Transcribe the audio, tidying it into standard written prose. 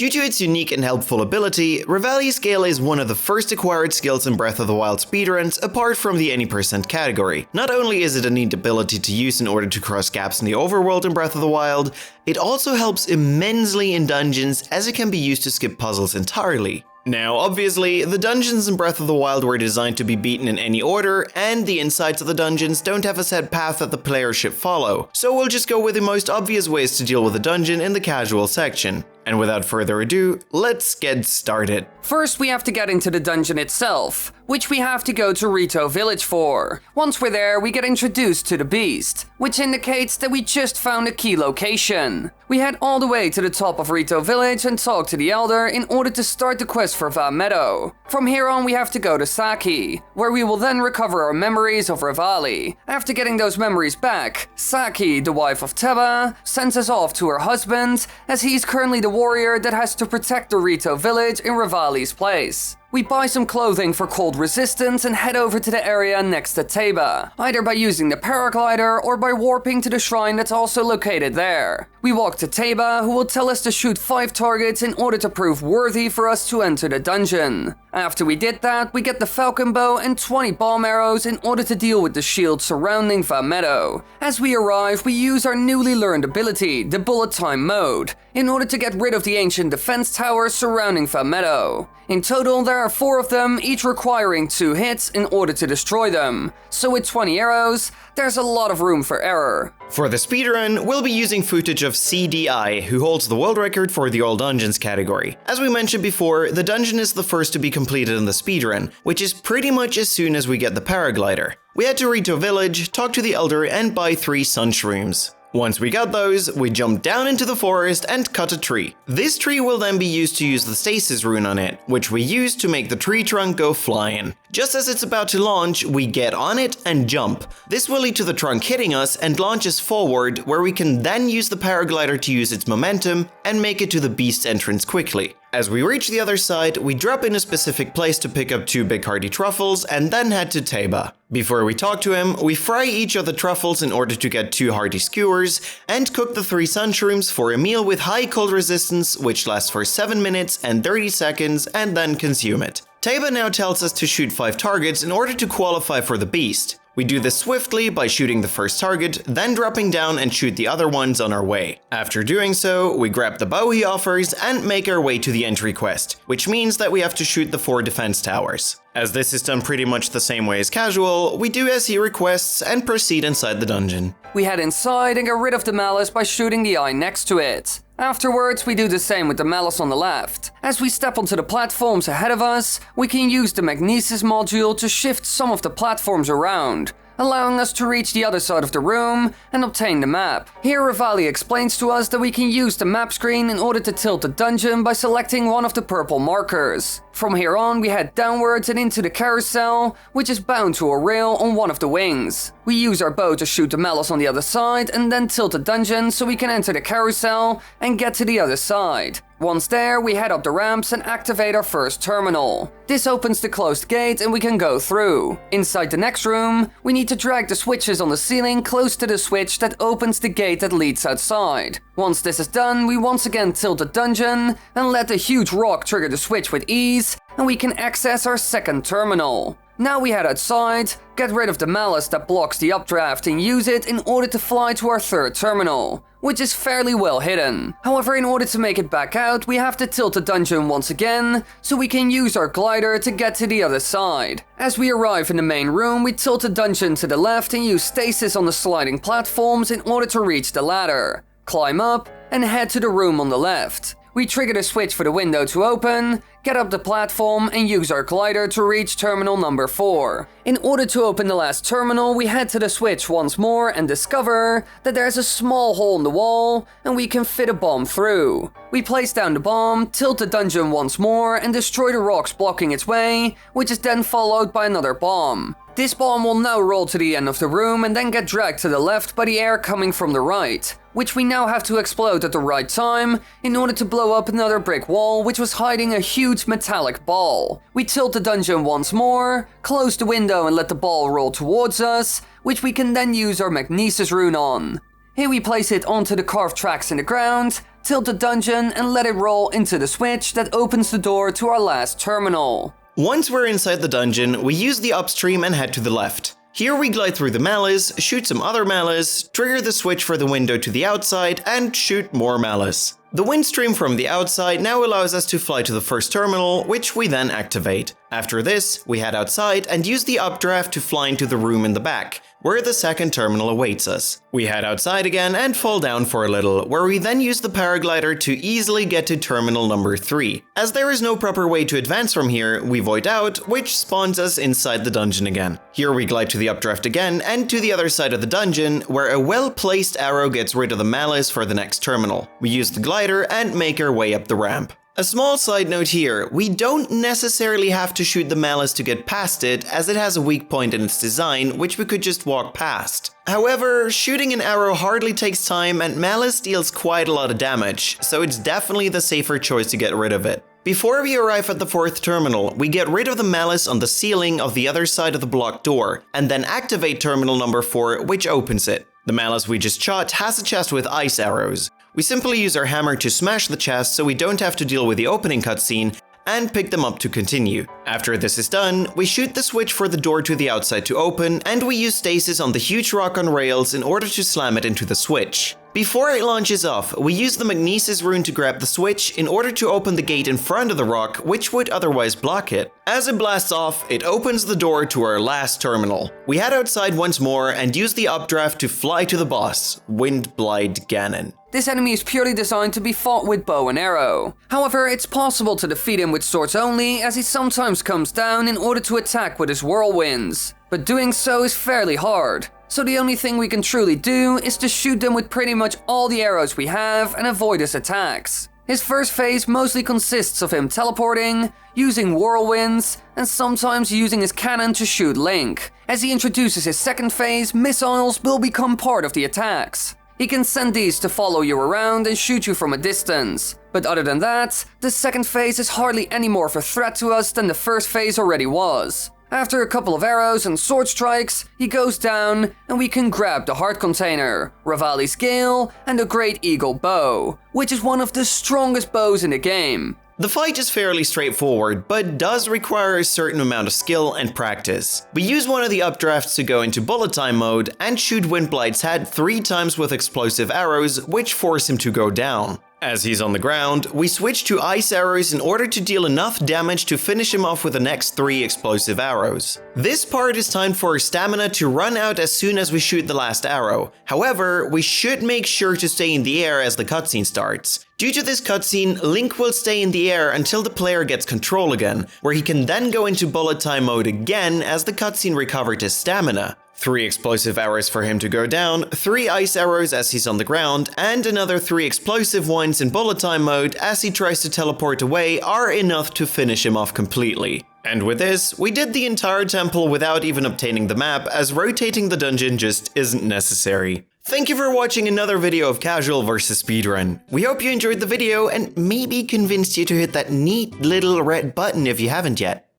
Due to its unique and helpful ability, Revali Scale is one of the first acquired skills in Breath of the Wild speedruns apart from the any percent category. Not only is it a neat ability to use in order to cross gaps in the overworld in Breath of the Wild, it also helps immensely in dungeons as it can be used to skip puzzles entirely. Now, obviously, the dungeons in Breath of the Wild were designed to be beaten in any order, and the insides of the dungeons don't have a set path that the player should follow, so we'll just go with the most obvious ways to deal with a dungeon in the casual section. And without further ado, let's get started. First, we have to get into the dungeon itself, which we have to go to Rito village for. Once we're there, we get introduced to the beast, which indicates that we just found a key location. We head all the way to the top of Rito village and talk to the elder in order to start the quest for Vah Medoh. From here on, we have to go to Saki, where we will then recover our memories of Revali. After getting those memories back, Saki, the wife of Teba, sends us off to her husband, as he's currently the warrior that has to protect the Rito village in Revali's place. We buy some clothing for cold resistance and head over to the area next to Teba, either by using the paraglider or by warping to the shrine that's also located there. We walk to Teba, who will tell us to shoot 5 targets in order to prove worthy for us to enter the dungeon. After we did that, we get the falcon bow and 20 bomb arrows in order to deal with the shield surrounding Vah Medoh. As we arrive, we use our newly learned ability, the bullet time mode, in order to get rid of the ancient defense towers surrounding Vah Medoh. In total, there are 4 of them, each requiring 2 hits in order to destroy them. So with 20 arrows, there's a lot of room for error. For the speedrun, we'll be using footage of CDI, who holds the world record for the All Dungeons category. As we mentioned before, the dungeon is the first to be completed in the speedrun, which is pretty much as soon as we get the paraglider. We head to Rito village, talk to the elder, and buy 3 sun shrooms. Once we got those, we jump down into the forest and cut a tree. This tree will then be used to use the stasis rune on it, which we use to make the tree trunk go flying. Just as it's about to launch, we get on it and jump. This will lead to the trunk hitting us and launch us forward, where we can then use the paraglider to use its momentum and make it to the beast's entrance quickly. As we reach the other side, we drop in a specific place to pick up 2 big hearty truffles and then head to Teba. Before we talk to him, we fry each of the truffles in order to get 2 hearty skewers and cook the 3 sun shrooms for a meal with high cold resistance, which lasts for 7 minutes and 30 seconds, and then consume it. Teba now tells us to shoot 5 targets in order to qualify for the beast. We do this swiftly by shooting the first target, then dropping down and shoot the other ones on our way. After doing so, we grab the bow he offers and make our way to the entry quest, which means that we have to shoot the 4 defense towers. As this is done pretty much the same way as casual, we do as he requests and proceed inside the dungeon. We head inside and get rid of the malice by shooting the eye next to it. Afterwards, we do the same with the malice on the left. As we step onto the platforms ahead of us, we can use the magnesis module to shift some of the platforms around, allowing us to reach the other side of the room and obtain the map. Here Revali explains to us that we can use the map screen in order to tilt the dungeon by selecting one of the purple markers. From here on, we head downwards and into the carousel, which is bound to a rail on one of the wings. We use our bow to shoot the malice on the other side and then tilt the dungeon so we can enter the carousel and get to the other side. Once there, we head up the ramps and activate our first terminal. This opens the closed gate and we can go through. Inside the next room, we need to drag the switches on the ceiling close to the switch that opens the gate that leads outside. Once this is done, we once again tilt the dungeon and let the huge rock trigger the switch with ease, and we can access our second terminal. Now we head outside, get rid of the malice that blocks the updraft and use it in order to fly to our third terminal, which is fairly well hidden. However, in order to make it back out, we have to tilt the dungeon once again, so we can use our glider to get to the other side. As we arrive in the main room, we tilt the dungeon to the left and use stasis on the sliding platforms in order to reach the ladder, climb up, and head to the room on the left. We trigger the switch for the window to open, get up the platform, and use our glider to reach terminal number 4. In order to open the last terminal, we head to the switch once more and discover that there's a small hole in the wall and we can fit a bomb through. We place down the bomb, tilt the dungeon once more, and destroy the rocks blocking its way, which is then followed by another bomb. This bomb will now roll to the end of the room and then get dragged to the left by the air coming from the right, which we now have to explode at the right time in order to blow up another brick wall which was hiding a huge metallic ball. We tilt the dungeon once more, close the window and let the ball roll towards us, which we can then use our magnesis rune on. Here we place it onto the carved tracks in the ground, tilt the dungeon and let it roll into the switch that opens the door to our last terminal. Once we're inside the dungeon, we use the upstream and head to the left. Here we glide through the malice, shoot some other malice, trigger the switch for the window to the outside, and shoot more malice. The wind stream from the outside now allows us to fly to the first terminal, which we then activate. After this, we head outside and use the updraft to fly into the room in the back, where the second terminal awaits us. We head outside again and fall down for a little, where we then use the paraglider to easily get to terminal number 3. As there is no proper way to advance from here, we void out, which spawns us inside the dungeon again. Here we glide to the updraft again and to the other side of the dungeon, where a well-placed arrow gets rid of the malice for the next terminal. We use the glider and make our way up the ramp. A small side note here, we don't necessarily have to shoot the malice to get past it, as it has a weak point in its design, which we could just walk past. However, shooting an arrow hardly takes time and malice deals quite a lot of damage, so it's definitely the safer choice to get rid of it. Before we arrive at the fourth terminal, we get rid of the malice on the ceiling of the other side of the blocked door, and then activate terminal number 4, which opens it. The malice we just shot has a chest with ice arrows. We simply use our hammer to smash the chest so we don't have to deal with the opening cutscene, and pick them up to continue. After this is done, we shoot the switch for the door to the outside to open, and we use stasis on the huge rock on rails in order to slam it into the switch. Before it launches off, we use the magnesis rune to grab the switch in order to open the gate in front of the rock, which would otherwise block it. As it blasts off, it opens the door to our last terminal. We head outside once more and use the updraft to fly to the boss, Windblight Ganon. This enemy is purely designed to be fought with bow and arrow. However, it's possible to defeat him with swords only, as he sometimes comes down in order to attack with his whirlwinds. But doing so is fairly hard. So the only thing we can truly do is to shoot them with pretty much all the arrows we have and avoid his attacks. His first phase mostly consists of him teleporting, using whirlwinds, and sometimes using his cannon to shoot Link. As he introduces his second phase, missiles will become part of the attacks. He can send these to follow you around and shoot you from a distance. But other than that, the second phase is hardly any more of a threat to us than the first phase already was. After a couple of arrows and sword strikes, he goes down and we can grab the heart container, Revali's Gale, and the Great Eagle Bow, which is one of the strongest bows in the game. The fight is fairly straightforward, but does require a certain amount of skill and practice. We use one of the updrafts to go into bullet time mode and shoot Windblight's head 3 times with explosive arrows, which force him to go down. As he's on the ground, we switch to ice arrows in order to deal enough damage to finish him off with the next 3 explosive arrows. This part is timed for stamina to run out as soon as we shoot the last arrow. However, we should make sure to stay in the air as the cutscene starts. Due to this cutscene, Link will stay in the air until the player gets control again, where he can then go into bullet time mode again as the cutscene recovered his stamina. 3 explosive arrows for him to go down, 3 ice arrows as he's on the ground, and another 3 explosive ones in bullet time mode as he tries to teleport away are enough to finish him off completely. And with this, we did the entire temple without even obtaining the map, as rotating the dungeon just isn't necessary. Thank you for watching another video of Casual vs Speedrun. We hope you enjoyed the video and maybe convinced you to hit that neat little red button if you haven't yet.